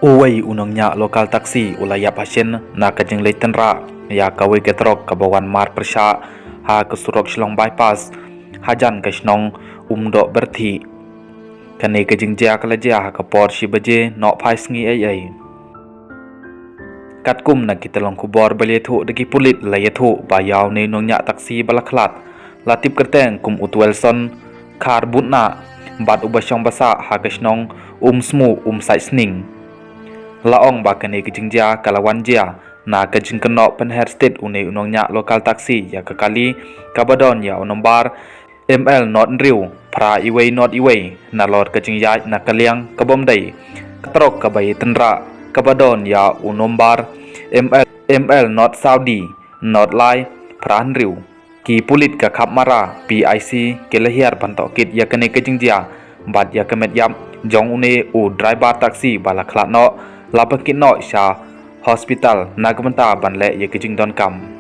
Uway unangnya lokal taksi ulaya pasien na kajing leitan ra ya kawe getrok kabawan mar persya ha kesurok silong bypass hajan kasnong umdok berthi kane kajing jia kalaja ha kapor si baje nok phais ngi ai katkum na kitalong kubor balethu dagi pulit layethu bayaw ne nongnya taksi balaklat latip kerteng kum utwelson khar bunna bat ubasyong basa ha kasnong smu sai sning laong bakane kijingja kalawan jia na kajing kenok penher state une unongnya lokal taksi ya kekali kabadon ya nombar ML not riu pra iway not iway na lord kajing ya na kaliang kabomdai ketrok kabai tenra kabadon ya unombar ML not Saudi not lai pran riu ki pulit ka khap mara PIC kelahiar bantok kit ya kane kajingja bat ya kemet yam jong une driver taksi balaklat no lapakit no sya hospital nagmenta banle ye kijing don kam